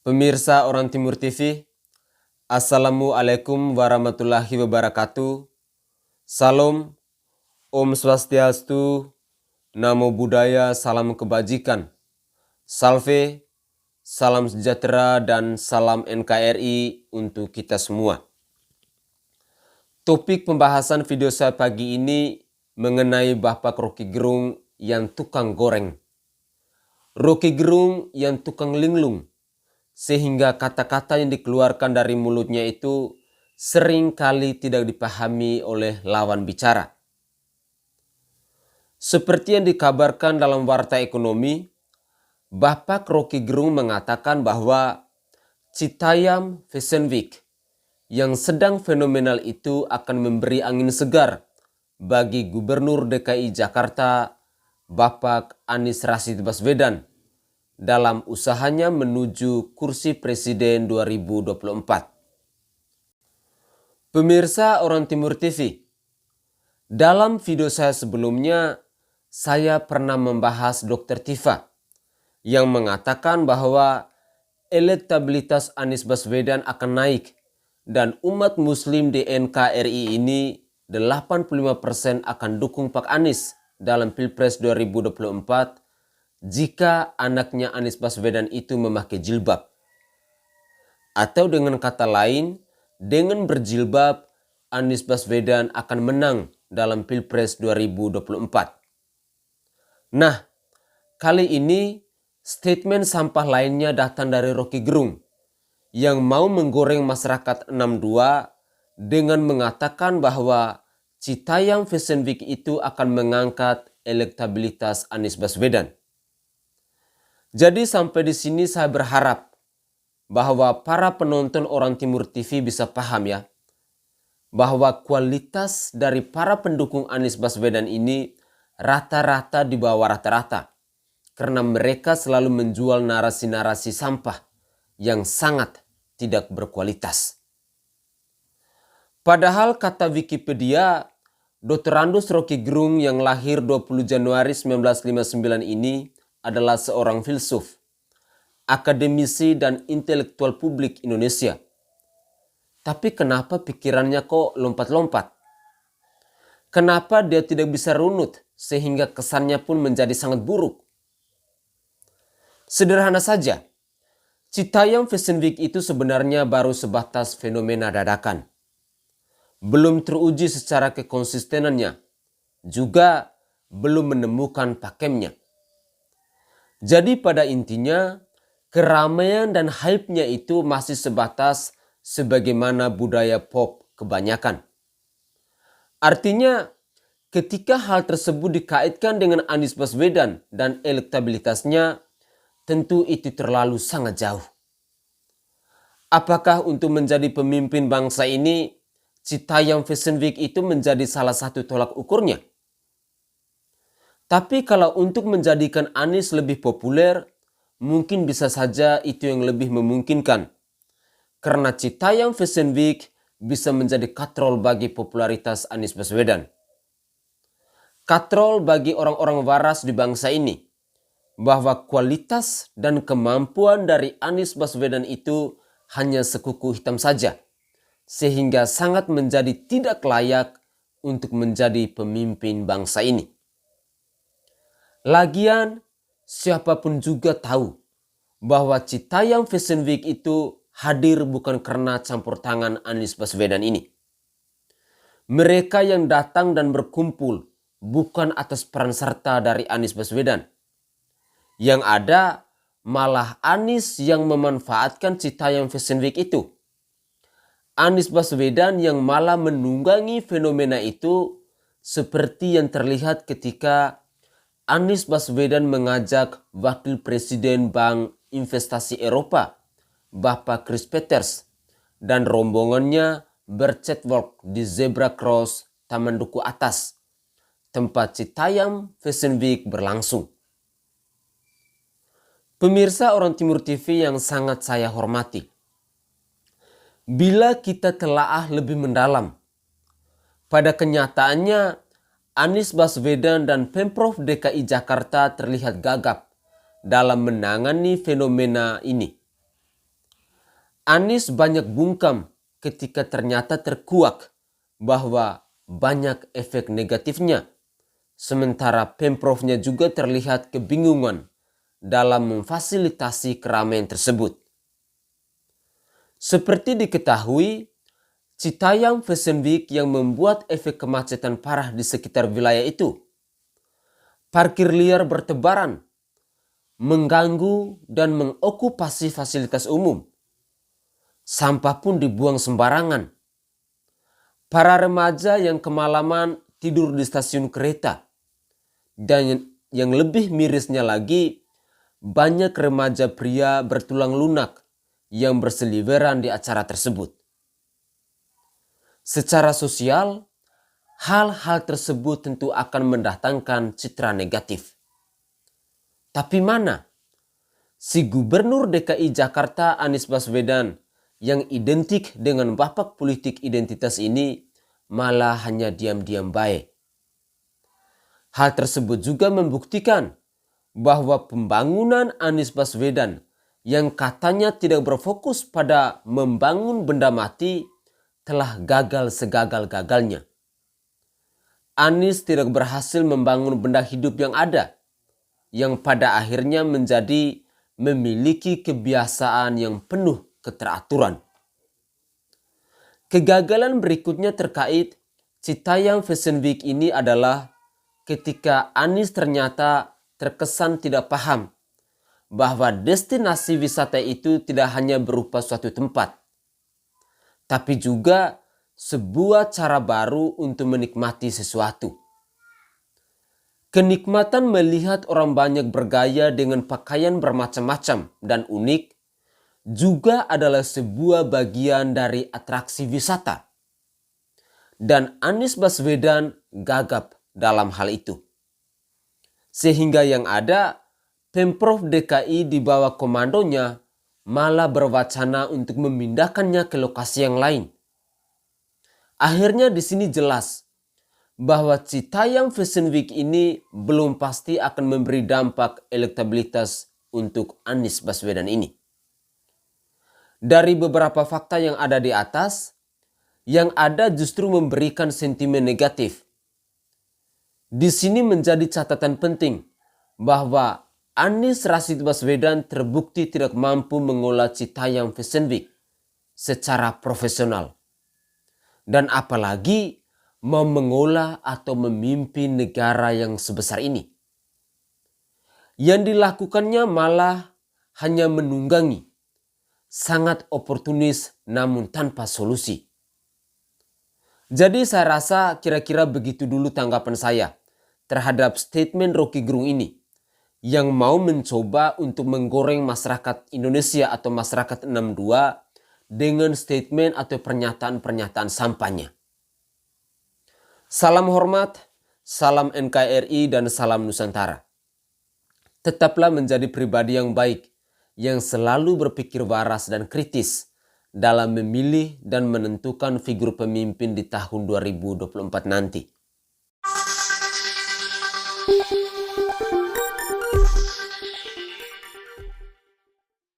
Pemirsa Orang Timur TV, Assalamualaikum warahmatullahi wabarakatuh. Salam, Om Swastiastu, Namo Buddhaya, salam kebajikan. Salve, salam sejahtera dan salam NKRI untuk kita semua. Topik pembahasan video saya pagi ini mengenai Bapak Rocky Gerung yang tukang goreng. Rocky Gerung yang tukang linglung. Sehingga kata-kata yang dikeluarkan dari mulutnya itu sering kali tidak dipahami oleh lawan bicara. Seperti yang dikabarkan dalam Warta Ekonomi, Bapak Rocky Gerung mengatakan bahwa Citayam Fashion Week yang sedang fenomenal itu akan memberi angin segar bagi Gubernur DKI Jakarta Bapak Anies Rashid Baswedan dalam usahanya menuju kursi Presiden 2024. Pemirsa Orang Timur TV, dalam video saya sebelumnya, saya pernah membahas Dr. Tifa yang mengatakan bahwa elektabilitas Anies Baswedan akan naik dan umat muslim di NKRI ini 85% akan dukung Pak Anies dalam Pilpres 2024 jika anaknya Anies Baswedan itu memakai jilbab. Atau dengan kata lain, dengan berjilbab, Anies Baswedan akan menang dalam Pilpres 2024. Nah, kali ini statement sampah lainnya datang dari Rocky Gerung yang mau menggoreng masyarakat 62 dengan mengatakan bahwa Citayam Fashion Week itu akan mengangkat elektabilitas Anies Baswedan. Jadi sampai di sini saya berharap bahwa para penonton Orang Timur TV bisa paham ya, bahwa kualitas dari para pendukung Anies Baswedan ini rata-rata di bawah rata-rata, karena mereka selalu menjual narasi-narasi sampah yang sangat tidak berkualitas. Padahal kata Wikipedia, Dr. Andus Rocky Gerung yang lahir 20 Januari 1959 ini adalah seorang filsuf, akademisi dan intelektual publik Indonesia. Tapi kenapa pikirannya kok lompat-lompat? Kenapa dia tidak bisa runut sehingga kesannya pun menjadi sangat buruk? Sederhana saja, Citayam Fashion Week itu sebenarnya baru sebatas fenomena dadakan. Belum teruji secara kekonsistenannya, juga belum menemukan pakemnya. Jadi pada intinya, keramaian dan hype-nya itu masih sebatas sebagaimana budaya pop kebanyakan. Artinya, ketika hal tersebut dikaitkan dengan Anies Baswedan dan elektabilitasnya, tentu itu terlalu sangat jauh. Apakah untuk menjadi pemimpin bangsa ini, Citayam Fashion Week itu menjadi salah satu tolak ukurnya? Tapi kalau untuk menjadikan Anies lebih populer, mungkin bisa saja itu yang lebih memungkinkan. Karena Citayam Fashion Week bisa menjadi katrol bagi popularitas Anies Baswedan. Katrol bagi orang-orang waras di bangsa ini, bahwa kualitas dan kemampuan dari Anies Baswedan itu hanya sekuku hitam saja, sehingga sangat menjadi tidak layak untuk menjadi pemimpin bangsa ini. Lagian, siapapun juga tahu bahwa Citayam Fashion Week itu hadir bukan karena campur tangan Anies Baswedan ini. Mereka yang datang dan berkumpul bukan atas peran serta dari Anies Baswedan. Yang ada malah Anies yang memanfaatkan Citayam Fashion Week itu. Anies Baswedan yang malah menunggangi fenomena itu seperti yang terlihat ketika Anies Baswedan mengajak Wakil Presiden Bank Investasi Eropa, Bapak Chris Peters, dan rombongannya bercatwalk di Zebra Cross Taman Duku Atas, tempat Citayam Fashion Week berlangsung. Pemirsa Orang Timur TV yang sangat saya hormati, bila kita telaah lebih mendalam, pada kenyataannya Anies Baswedan dan Pemprov DKI Jakarta terlihat gagap dalam menangani fenomena ini. Anies banyak bungkam ketika ternyata terkuak bahwa banyak efek negatifnya. Sementara Pemprovnya juga terlihat kebingungan dalam memfasilitasi keramaian tersebut. Seperti diketahui, Citayam Fashion Week yang membuat efek kemacetan parah di sekitar wilayah itu. Parkir liar bertebaran, mengganggu dan mengokupasi fasilitas umum. Sampah pun dibuang sembarangan. Para remaja yang kemalaman tidur di stasiun kereta. Dan yang lebih mirisnya lagi, banyak remaja pria bertulang lunak yang berseliweran di acara tersebut. Secara sosial, hal-hal tersebut tentu akan mendatangkan citra negatif. Tapi mana si Gubernur DKI Jakarta Anies Baswedan yang identik dengan bapak politik identitas ini malah hanya diam-diam baik. Hal tersebut juga membuktikan bahwa pembangunan Anies Baswedan yang katanya tidak berfokus pada membangun benda mati telah gagal segagal-gagalnya. Anies tidak berhasil membangun benda hidup yang ada, yang pada akhirnya menjadi memiliki kebiasaan yang penuh keteraturan. Kegagalan berikutnya terkait Citayam Fashion Week ini adalah ketika Anies ternyata terkesan tidak paham bahwa destinasi wisata itu tidak hanya berupa suatu tempat, tapi juga sebuah cara baru untuk menikmati sesuatu. Kenikmatan melihat orang banyak bergaya dengan pakaian bermacam-macam dan unik juga adalah sebuah bagian dari atraksi wisata. Dan Anies Baswedan gagap dalam hal itu. Sehingga yang ada, Pemprov DKI di bawah komandonya malah berwacana untuk memindahkannya ke lokasi yang lain. Akhirnya di sini jelas bahwa Citayam Fashion Week ini belum pasti akan memberi dampak elektabilitas untuk Anies Baswedan ini. Dari beberapa fakta yang ada di atas, yang ada justru memberikan sentimen negatif. Di sini menjadi catatan penting bahwa Anies Rashid Baswedan terbukti tidak mampu mengolah Citayam Fashion Week secara profesional. Dan apalagi mau mengolah atau memimpin negara yang sebesar ini. Yang dilakukannya malah hanya menunggangi, sangat oportunis namun tanpa solusi. Jadi saya rasa kira-kira begitu dulu tanggapan saya terhadap statement Rocky Gerung ini yang mau mencoba untuk menggoreng masyarakat Indonesia atau masyarakat 62 dengan statement atau pernyataan-pernyataan sampahnya. Salam hormat, salam NKRI dan salam Nusantara. Tetaplah menjadi pribadi yang baik, yang selalu berpikir waras dan kritis dalam memilih dan menentukan figur pemimpin di tahun 2024 nanti.